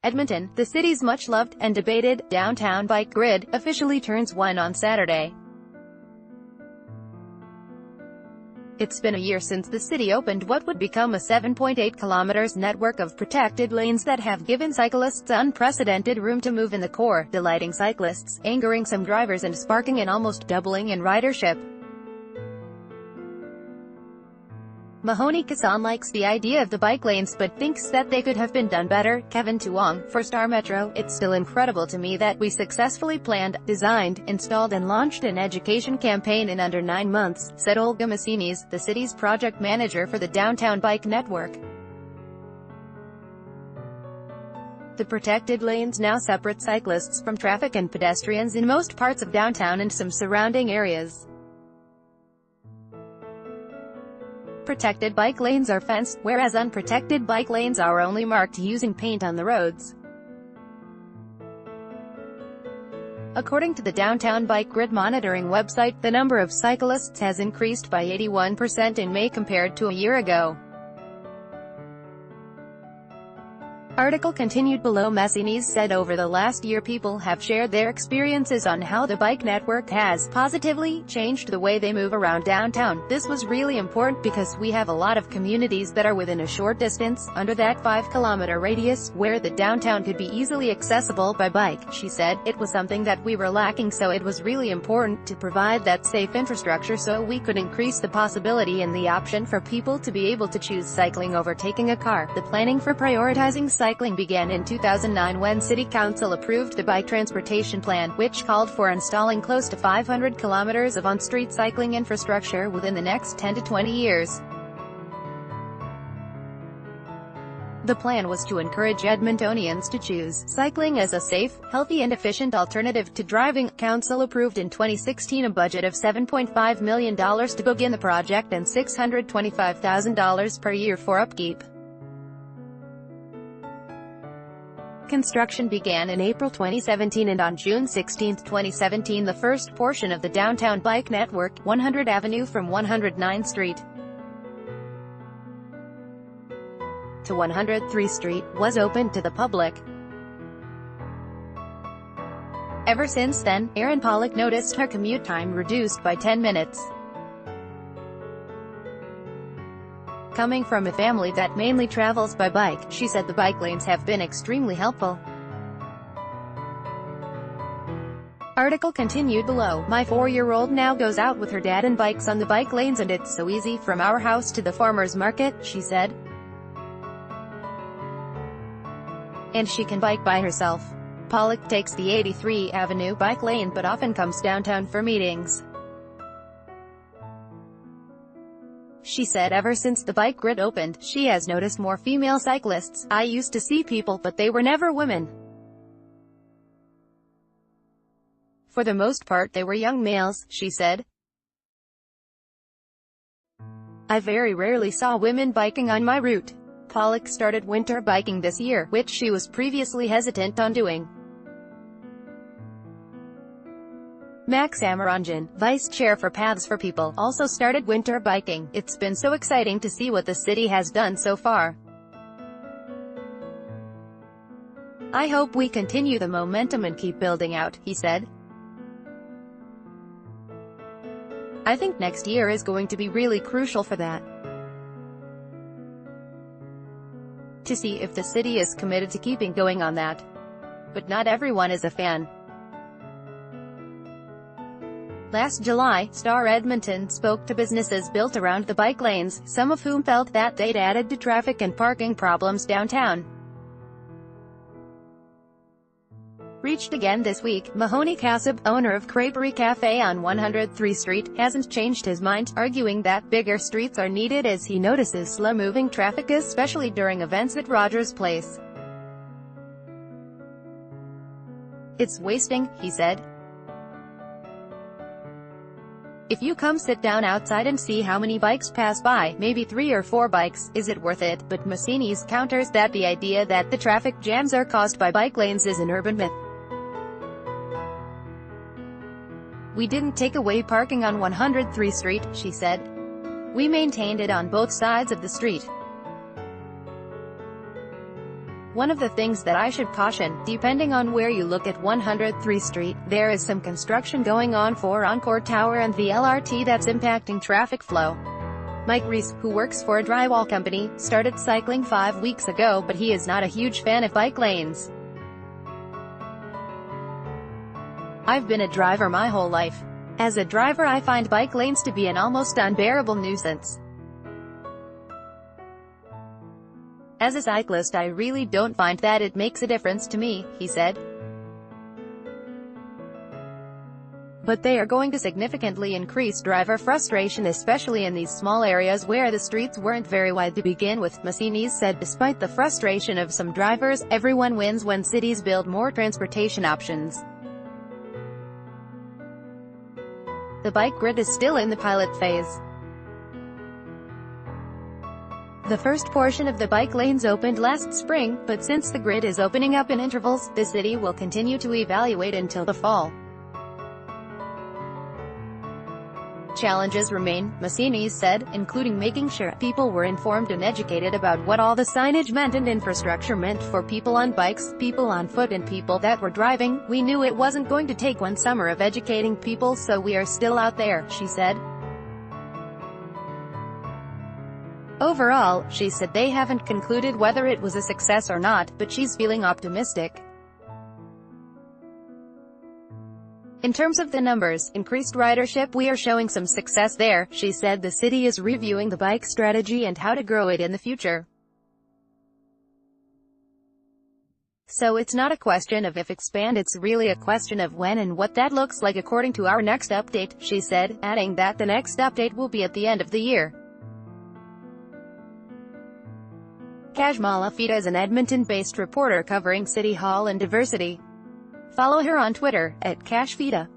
Edmonton, the city's much-loved and debated downtown bike grid, officially turns 1 on Saturday. It's been a year since the city opened what would become a 7.8 kilometers network of protected lanes that have given cyclists unprecedented room to move in the core, delighting cyclists, angering some drivers and sparking and almost doubling in ridership. Mahoney Kassan likes the idea of the bike lanes but thinks that they could have been done better. Kevin Tuong, for Star Metro, it's still incredible to me that we successfully planned, designed, installed and launched an education campaign in under 9 months, said Olga Massinis, the city's project manager for the downtown bike network. The protected lanes now separate cyclists from traffic and pedestrians in most parts of downtown and some surrounding areas. Protected bike lanes are fenced, whereas unprotected bike lanes are only marked using paint on the roads. According to the Downtown Bike Grid monitoring website, the number of cyclists has increased by 81% in May compared to a year ago. Article continued below. Massinis said over the last year people have shared their experiences on how the bike network has positively changed the way they move around downtown. This was really important because we have a lot of communities that are within a short distance, under that 5-kilometer radius, where the downtown could be easily accessible by bike, she said. It was something that we were lacking, so it was really important to provide that safe infrastructure so we could increase the possibility and the option for people to be able to choose cycling over taking a car. The planning for prioritizing cycling began in 2009 when City Council approved the Bike Transportation Plan, which called for installing close to 500 kilometers of on-street cycling infrastructure within the next 10 to 20 years. The plan was to encourage Edmontonians to choose cycling as a safe, healthy and efficient alternative to driving. Council approved in 2016 a budget of $7.5 million to begin the project and $625,000 per year for upkeep. Construction began in April 2017 and on June 16, 2017 the first portion of the downtown bike network, 100 Avenue from 109th Street to 103 Street, was opened to the public. Ever since then, Erin Pollock noticed her commute time reduced by 10 minutes. Coming from a family that mainly travels by bike, she said the bike lanes have been extremely helpful. Article continued below. My 4-year-old now goes out with her dad and bikes on the bike lanes and it's so easy from our house to the farmer's market, she said. And she can bike by herself. Pollock takes the 83 Avenue bike lane but often comes downtown for meetings. She said ever since the bike grid opened, she has noticed more female cyclists. I used to see people but they were never women. For the most part they were young males, she said. I very rarely saw women biking on my route. Pollock started winter biking this year, which she was previously hesitant on doing. Max Amaranjan, vice chair for Paths for People, also started winter biking. It's been so exciting to see what the city has done so far. I hope we continue the momentum and keep building out, he said. I think next year is going to be really crucial for that. To see if the city is committed to keeping going on that. But not everyone is a fan. Last July, Star Edmonton spoke to businesses built around the bike lanes, some of whom felt that they'd added to traffic and parking problems downtown. Reached again this week, Mahoney Kassan, owner of Creperie Cafe on 103 Street, hasn't changed his mind, arguing that bigger streets are needed as he notices slow-moving traffic especially during events at Rogers Place. It's wasting, he said. If you come sit down outside and see how many bikes pass by, maybe 3 or 4 bikes, is it worth it? But Massinis counters that the idea that the traffic jams are caused by bike lanes is an urban myth. We didn't take away parking on 103 Street, she said. We maintained it on both sides of the street. One of the things that I should caution, depending on where you look at 103 Street, there is some construction going on for Encore Tower and the LRT that's impacting traffic flow. Mike Reese, who works for a drywall company, started cycling 5 weeks ago, but he is not a huge fan of bike lanes. I've been a driver my whole life. As a driver I find bike lanes to be an almost unbearable nuisance. As a cyclist I really don't find that it makes a difference to me, he said. But they are going to significantly increase driver frustration, especially in these small areas where the streets weren't very wide to begin with, Massini's said. Despite the frustration of some drivers, everyone wins when cities build more transportation options. The bike grid is still in the pilot phase. The first portion of the bike lanes opened last spring, but since the grid is opening up in intervals, the city will continue to evaluate until the fall. Challenges remain, Massini said, including making sure people were informed and educated about what all the signage meant and infrastructure meant for people on bikes, people on foot and people that were driving. We knew it wasn't going to take one summer of educating people, so we are still out there, she said. Overall, she said they haven't concluded whether it was a success or not, but she's feeling optimistic. In terms of the numbers, increased ridership, we are showing some success there, she said. The city is reviewing the bike strategy and how to grow it in the future. So it's not a question of if expand, it's really a question of when and what that looks like according to our next update, she said, adding that the next update will be at the end of the year. Kashmala Fita is an Edmonton-based reporter covering City Hall and diversity. Follow her on Twitter, @KashFita.